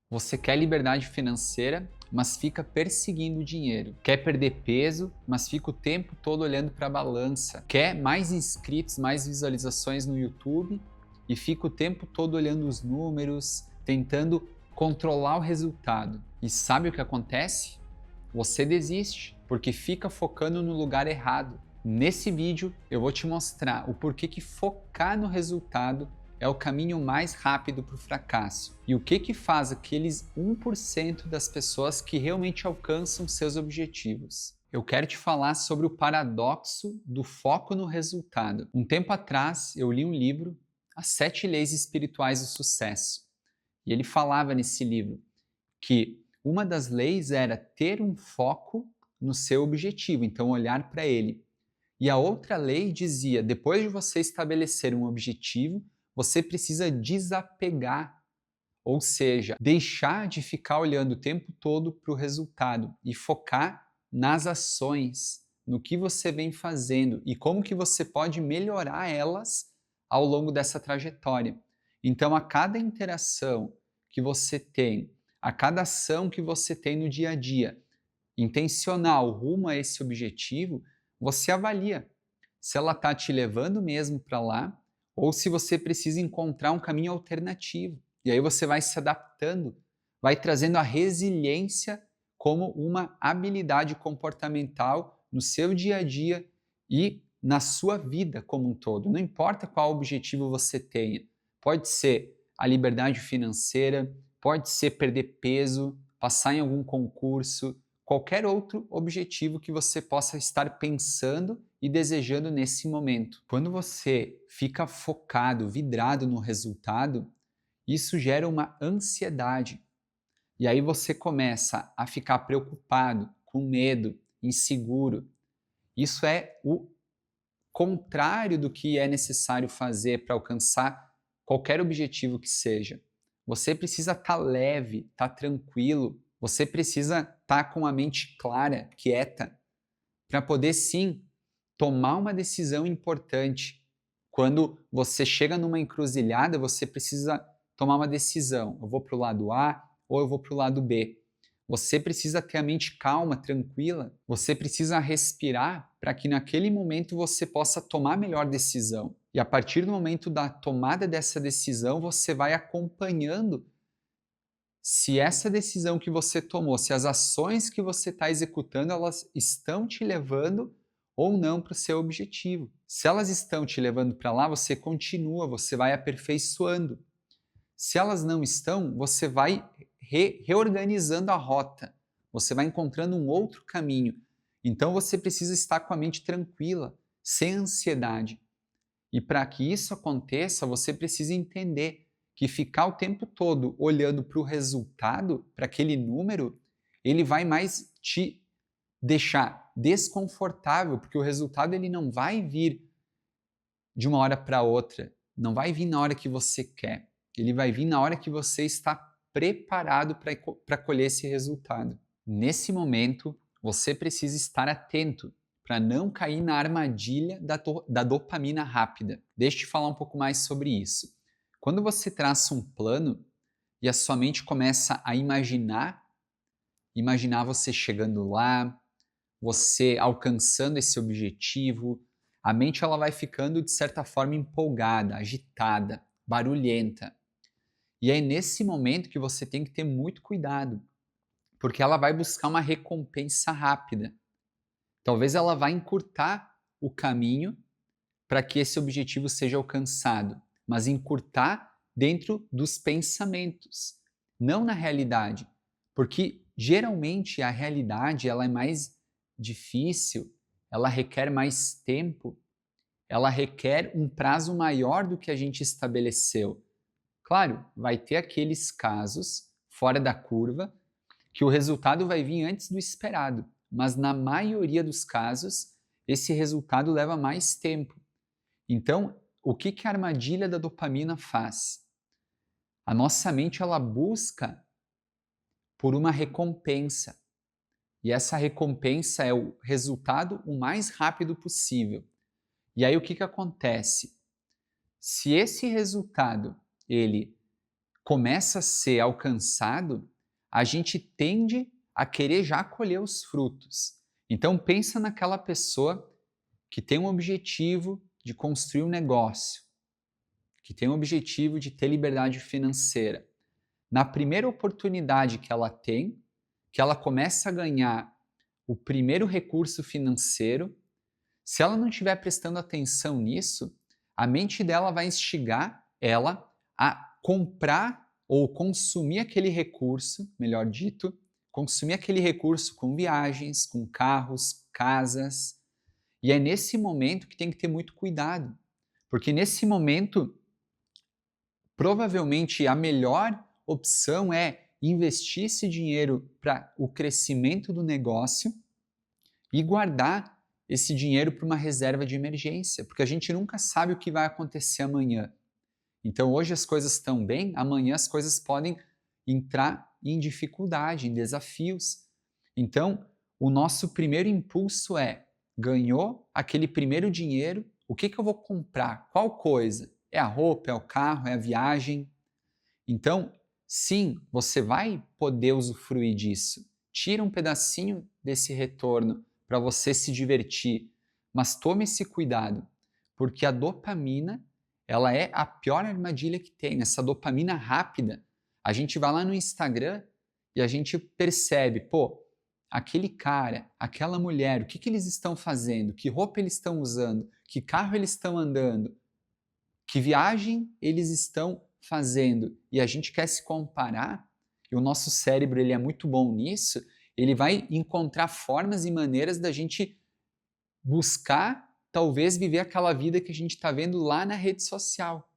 Você quer liberdade financeira, mas fica perseguindo o dinheiro. Quer perder peso, mas fica o tempo todo olhando para a balança. Quer mais inscritos, mais visualizações no YouTube e fica o tempo todo olhando os números, tentando controlar o resultado. E sabe o que acontece? Você desiste, porque fica focando no lugar errado. Nesse vídeo eu vou te mostrar o porquê que focar no resultado é o caminho mais rápido para o fracasso e o que faz aqueles 1% das pessoas que realmente alcançam seus objetivos. Eu quero te falar sobre o paradoxo do foco no resultado. Um tempo atrás eu li um livro, As 7 Leis Espirituais do Sucesso, e ele falava nesse livro que uma das leis era ter um foco no seu objetivo, então olhar para ele. E a outra lei dizia, depois de você estabelecer um objetivo, você precisa desapegar, ou seja, deixar de ficar olhando o tempo todo para o resultado e focar nas ações, no que você vem fazendo e como que você pode melhorar elas ao longo dessa trajetória. Então, a cada interação que você tem, a cada ação que você tem no dia a dia, intencional rumo a esse objetivo, você avalia se ela está te levando mesmo para lá ou se você precisa encontrar um caminho alternativo. E aí você vai se adaptando, vai trazendo a resiliência como uma habilidade comportamental no seu dia a dia e na sua vida como um todo. Não importa qual objetivo você tenha. Pode ser a liberdade financeira, pode ser perder peso, passar em algum concurso, qualquer outro objetivo que você possa estar pensando e desejando nesse momento. Quando você fica focado, vidrado no resultado, isso gera uma ansiedade. E aí você começa a ficar preocupado, com medo, inseguro. Isso é o contrário do que é necessário fazer para alcançar qualquer objetivo que seja. Você precisa estar leve, estar tranquilo, você precisa estar com a mente clara, quieta, para poder sim tomar uma decisão importante. Quando você chega numa encruzilhada, você precisa tomar uma decisão. Eu vou para o lado A ou eu vou para o lado B. Você precisa ter a mente calma, tranquila. Você precisa respirar para que naquele momento você possa tomar a melhor decisão. E a partir do momento da tomada dessa decisão, você vai acompanhando se essa decisão que você tomou, se as ações que você está executando, elas estão te levando ou não para o seu objetivo. Se elas estão te levando para lá, você continua, você vai aperfeiçoando. Se elas não estão, você vai reorganizando a rota, você vai encontrando um outro caminho. Então você precisa estar com a mente tranquila, sem ansiedade. E para que isso aconteça, você precisa entender que ficar o tempo todo olhando para o resultado, para aquele número, ele vai mais te deixar desconfortável, porque o resultado ele não vai vir de uma hora para outra, não vai vir na hora que você quer, ele vai vir na hora que você está preparado para colher esse resultado. Nesse momento, você precisa estar atento para não cair na armadilha da dopamina rápida. Deixa eu te falar um pouco mais sobre isso. Quando você traça um plano e a sua mente começa a imaginar você chegando lá, você alcançando esse objetivo, a mente ela vai ficando de certa forma empolgada, agitada, barulhenta. E é nesse momento que você tem que ter muito cuidado, porque ela vai buscar uma recompensa rápida. Talvez ela vá encurtar o caminho para que esse objetivo seja alcançado, mas encurtar dentro dos pensamentos, não na realidade, porque geralmente a realidade ela é mais difícil, ela requer mais tempo, ela requer um prazo maior do que a gente estabeleceu. Claro, vai ter aqueles casos fora da curva que o resultado vai vir antes do esperado, mas na maioria dos casos esse resultado leva mais tempo. Então, o que a armadilha da dopamina faz? A nossa mente ela busca por uma recompensa. E essa recompensa é o resultado o mais rápido possível. E aí o que acontece? Se esse resultado ele começa a ser alcançado, a gente tende a querer já colher os frutos. Então pensa naquela pessoa que tem um objetivo de construir um negócio, que tem um objetivo de ter liberdade financeira. Na primeira oportunidade que ela tem, que ela começa a ganhar o primeiro recurso financeiro, se ela não estiver prestando atenção nisso, a mente dela vai instigar ela a comprar ou consumir aquele recurso, melhor dito, consumir aquele recurso com viagens, com carros, casas. E é nesse momento que tem que ter muito cuidado, porque nesse momento, provavelmente a melhor opção é investir esse dinheiro para o crescimento do negócio e guardar esse dinheiro para uma reserva de emergência, porque a gente nunca sabe o que vai acontecer amanhã. Então hoje as coisas estão bem, amanhã as coisas podem entrar em dificuldade, em desafios. Então, o nosso primeiro impulso é: ganhou aquele primeiro dinheiro, o que eu vou comprar? Qual coisa? É a roupa, é o carro, é a viagem? Então, sim, você vai poder usufruir disso. Tira um pedacinho desse retorno para você se divertir, mas tome esse cuidado, porque a dopamina, ela é a pior armadilha que tem, essa dopamina rápida. A gente vai lá no Instagram e a gente percebe, pô, aquele cara, aquela mulher, o que eles estão fazendo, que roupa eles estão usando, que carro eles estão andando, que viagem eles estão fazendo, e a gente quer se comparar, e o nosso cérebro ele é muito bom nisso, ele vai encontrar formas e maneiras da gente buscar, talvez, viver aquela vida que a gente está vendo lá na rede social.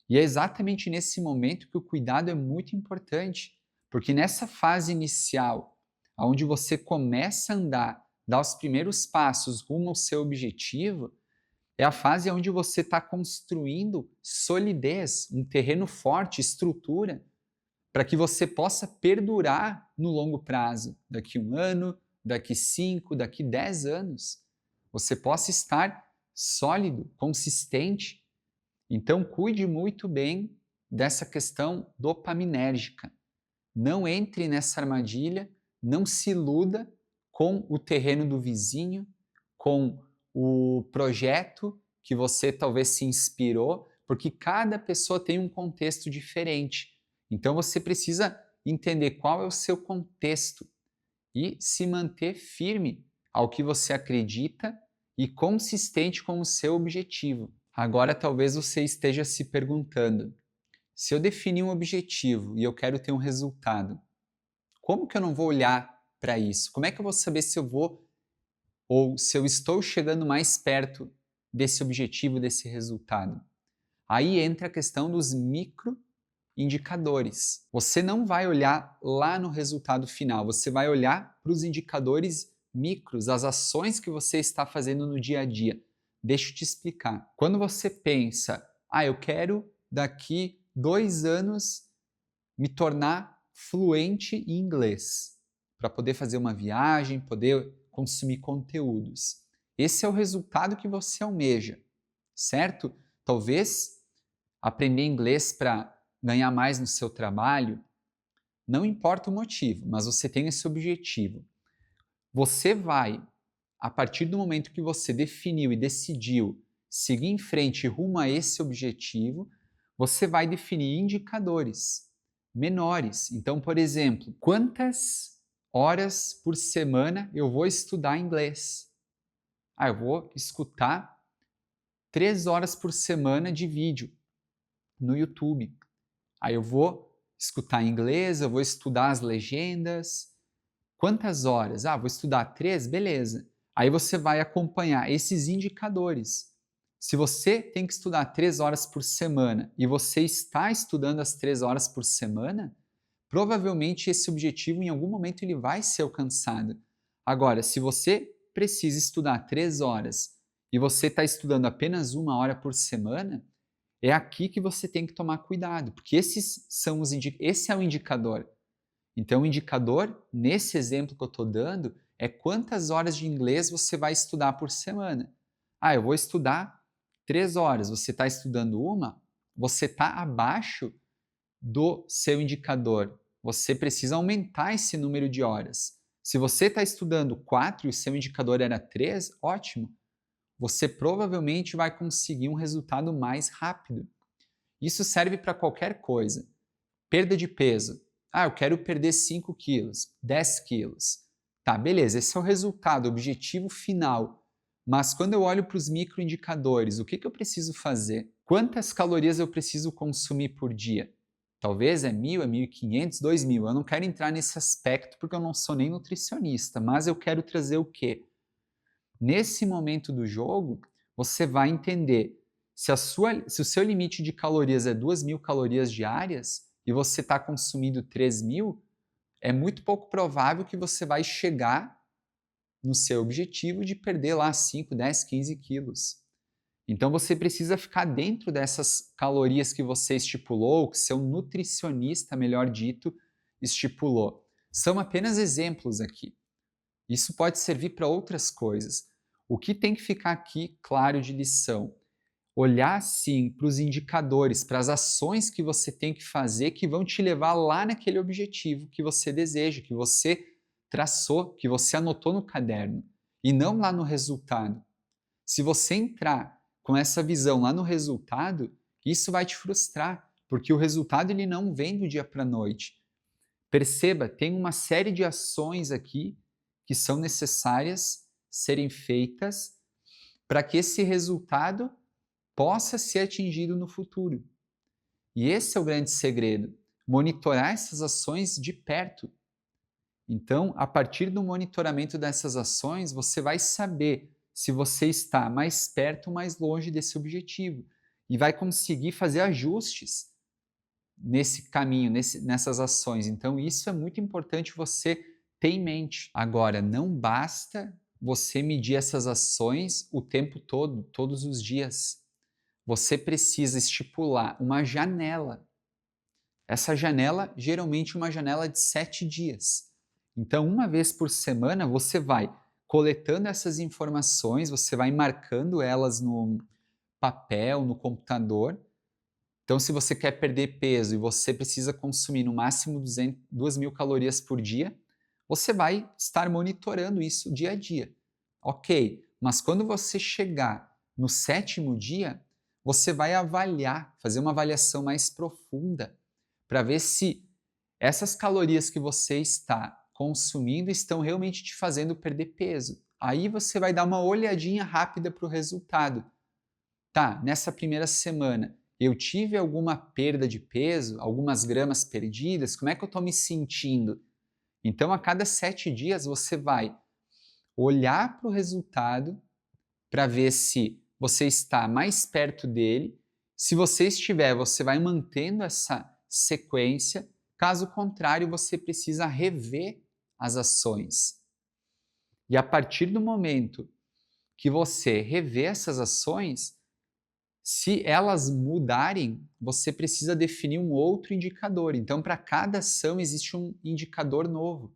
E é exatamente nesse momento que o cuidado é muito importante, porque nessa fase inicial, onde você começa a andar, dar os primeiros passos rumo ao seu objetivo, é a fase onde você está construindo solidez, um terreno forte, estrutura, para que você possa perdurar no longo prazo, daqui 1 ano, daqui 5, daqui 10 anos. Você possa estar sólido, consistente. Então, cuide muito bem dessa questão dopaminérgica. Não entre nessa armadilha, não se iluda com o terreno do vizinho, com o projeto que você talvez se inspirou, porque cada pessoa tem um contexto diferente. Então você precisa entender qual é o seu contexto e se manter firme ao que você acredita e consistente com o seu objetivo. Agora talvez você esteja se perguntando: se eu definir um objetivo e eu quero ter um resultado, como que eu não vou olhar para isso? Como é que eu vou saber se eu vou ou se eu estou chegando mais perto desse objetivo, desse resultado? Aí entra a questão dos microindicadores. Você não vai olhar lá no resultado final, você vai olhar para os indicadores micros, as ações que você está fazendo no dia a dia. Deixa eu te explicar. Quando você pensa, eu quero daqui 2 anos me tornar fluente em inglês, para poder fazer uma viagem, poder consumir conteúdos. Esse é o resultado que você almeja, certo? Talvez aprender inglês para ganhar mais no seu trabalho, não importa o motivo, mas você tem esse objetivo. Você vai, a partir do momento que você definiu e decidiu seguir em frente rumo a esse objetivo, você vai definir indicadores menores. Então, por exemplo, quantas horas por semana eu vou estudar inglês? Eu vou escutar 3 horas por semana de vídeo no YouTube. Aí eu vou escutar inglês, eu vou estudar as legendas. Quantas horas? Vou estudar 3, beleza. Aí você vai acompanhar esses indicadores. Se você tem que estudar 3 horas por semana e você está estudando as 3 horas por semana, provavelmente esse objetivo em algum momento ele vai ser alcançado. Agora, se você precisa estudar 3 horas e você está estudando apenas 1 hora por semana, é aqui que você tem que tomar cuidado, porque esse é o indicador. Então, o indicador, nesse exemplo que eu estou dando, é quantas horas de inglês você vai estudar por semana. Eu vou estudar 3 horas, você está estudando 1, você está abaixo do seu indicador. Você precisa aumentar esse número de horas. Se você está estudando 4 e o seu indicador era 3, ótimo. Você provavelmente vai conseguir um resultado mais rápido. Isso serve para qualquer coisa. Perda de peso. Eu quero perder 5 quilos, 10 quilos. Tá, beleza, esse é o resultado, o objetivo final. Mas quando eu olho para os microindicadores, o que eu preciso fazer? Quantas calorias eu preciso consumir por dia? Talvez é 1.000, é 1.500, 2.000. Eu não quero entrar nesse aspecto porque eu não sou nem nutricionista, mas eu quero trazer o quê? Nesse momento do jogo, você vai entender se o seu limite de calorias é 2.000 calorias diárias e você está consumindo 3.000, é muito pouco provável que você vai chegar no seu objetivo de perder lá 5, 10, 15 quilos. Então você precisa ficar dentro dessas calorias que você estipulou, que seu nutricionista, melhor dito, estipulou. São apenas exemplos aqui. Isso pode servir para outras coisas. O que tem que ficar aqui claro de lição? Olhar sim para os indicadores, para as ações que você tem que fazer que vão te levar lá naquele objetivo que você deseja, que você traçou, que você anotou no caderno, e não lá no resultado. Se você entrar com essa visão lá no resultado, isso vai te frustrar, porque o resultado ele não vem do dia para a noite. Perceba, tem uma série de ações aqui que são necessárias serem feitas para que esse resultado possa ser atingido no futuro. E esse é o grande segredo, monitorar essas ações de perto. Então, a partir do monitoramento dessas ações, você vai saber se você está mais perto ou mais longe desse objetivo e vai conseguir fazer ajustes nesse caminho, nessas ações. Então, isso é muito importante você ter em mente. Agora, não basta você medir essas ações o tempo todo, todos os dias. Você precisa estipular uma janela. Essa janela, geralmente, uma janela de 7 dias. Então, uma vez por semana, você vai coletando essas informações, você vai marcando elas no papel, no computador. Então, se você quer perder peso e você precisa consumir no máximo 2.000 calorias por dia, você vai estar monitorando isso dia a dia. Ok, mas quando você chegar no 7º dia, você vai avaliar, fazer uma avaliação mais profunda para ver se essas calorias que você está consumindo estão realmente te fazendo perder peso. Aí você vai dar uma olhadinha rápida para o resultado. Tá, nessa primeira semana eu tive alguma perda de peso, algumas gramas perdidas, como é que eu estou me sentindo? Então, a cada 7 dias você vai olhar para o resultado para ver se você está mais perto dele. Se você estiver, você vai mantendo essa sequência. Caso contrário, você precisa rever as ações. E a partir do momento que você rever essas ações, se elas mudarem, você precisa definir um outro indicador. Então, para cada ação existe um indicador novo.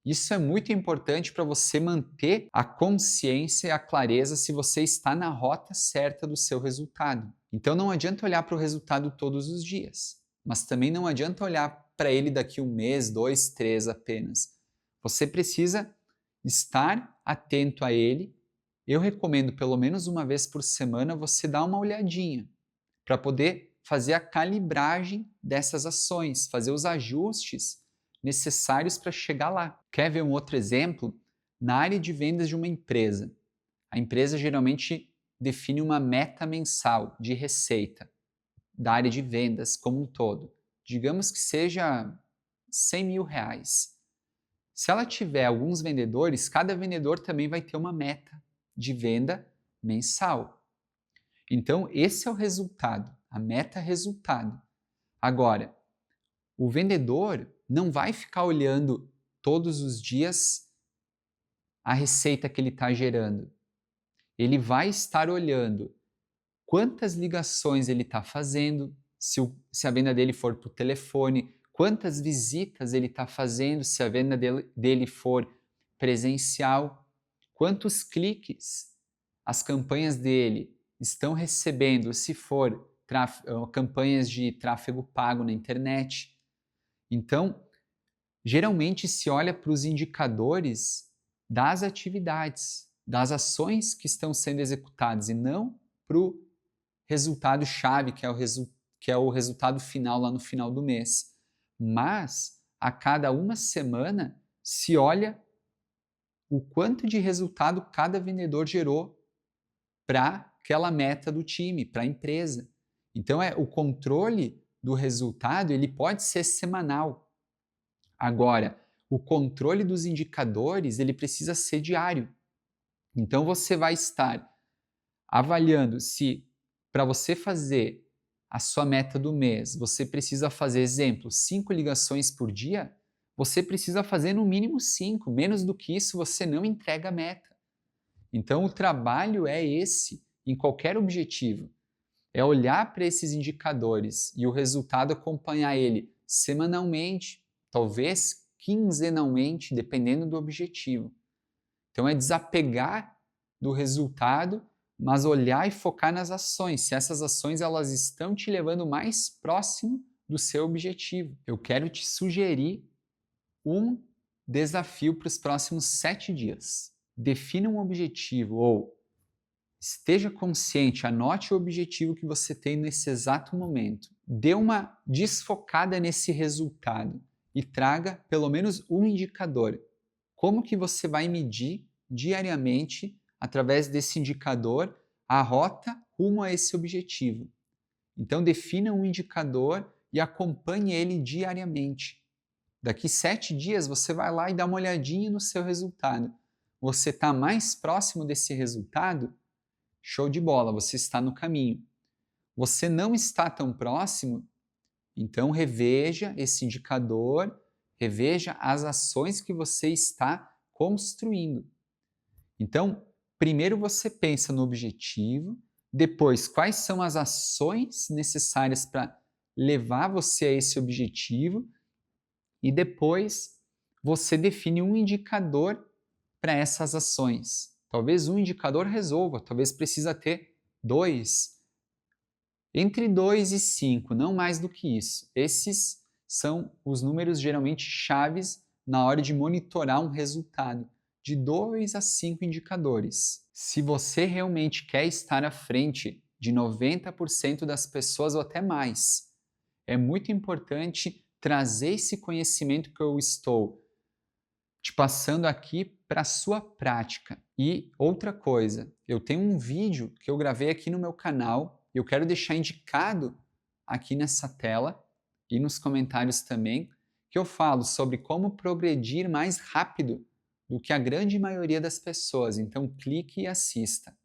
Isso é muito importante para você manter a consciência e a clareza se você está na rota certa do seu resultado. Então não adianta olhar para o resultado todos os dias, mas também não adianta olhar para ele daqui 1 mês, 2, 3 apenas. Você precisa estar atento a ele. Eu recomendo pelo menos uma vez por semana você dar uma olhadinha para poder fazer a calibragem dessas ações, fazer os ajustes necessários para chegar lá. Quer ver um outro exemplo? Na área de vendas de uma empresa. A empresa geralmente define uma meta mensal de receita da área de vendas como um todo. Digamos que seja 100 mil reais. Se ela tiver alguns vendedores, cada vendedor também vai ter uma meta de venda mensal. Então, esse é o resultado, a meta resultado. Agora, o vendedor não vai ficar olhando todos os dias a receita que ele está gerando. Ele vai estar olhando quantas ligações ele está fazendo, se a venda dele for por telefone, quantas visitas ele está fazendo, se a venda dele for presencial, quantos cliques as campanhas dele estão recebendo, se for campanhas de tráfego pago na internet. Então, geralmente se olha para os indicadores das atividades, das ações que estão sendo executadas e não para o resultado-chave, que é o resultado final lá no final do mês. Mas, a cada uma semana, se olha o quanto de resultado cada vendedor gerou para aquela meta do time, para a empresa. Então, o controle do resultado ele pode ser semanal. Agora, o controle dos indicadores ele precisa ser diário. Então, você vai estar avaliando se, para você fazer a sua meta do mês, você precisa fazer, exemplo, 5 ligações por dia, você precisa fazer no mínimo 5. Menos do que isso, você não entrega a meta. Então, o trabalho é esse, em qualquer objetivo. É olhar para esses indicadores e o resultado acompanhar ele semanalmente, talvez quinzenalmente, dependendo do objetivo. Então, é desapegar do resultado, mas olhar e focar nas ações. Se essas ações elas estão te levando mais próximo do seu objetivo. Eu quero te sugerir um desafio para os próximos 7 dias. Defina um objetivo ou esteja consciente, anote o objetivo que você tem nesse exato momento. Dê uma desfocada nesse resultado e traga pelo menos um indicador. Como que você vai medir diariamente, através desse indicador, a rota rumo a esse objetivo? Então, defina um indicador e acompanhe ele diariamente. Daqui 7 dias, você vai lá e dá uma olhadinha no seu resultado. Você está mais próximo desse resultado? Show de bola, você está no caminho. Você não está tão próximo? Então, reveja esse indicador, reveja as ações que você está construindo. Então, primeiro você pensa no objetivo, depois quais são as ações necessárias para levar você a esse objetivo e depois você define um indicador para essas ações. Talvez um indicador resolva, talvez precisa ter 2. Entre 2 e 5, não mais do que isso. Esses são os números geralmente chaves na hora de monitorar um resultado, de 2 a 5 indicadores. Se você realmente quer estar à frente de 90% das pessoas ou até mais, é muito importante trazer esse conhecimento que eu estou te passando aqui para a sua prática. E outra coisa, eu tenho um vídeo que eu gravei aqui no meu canal, eu quero deixar indicado aqui nessa tela e nos comentários também, que eu falo sobre como progredir mais rápido do que a grande maioria das pessoas. Então clique e assista.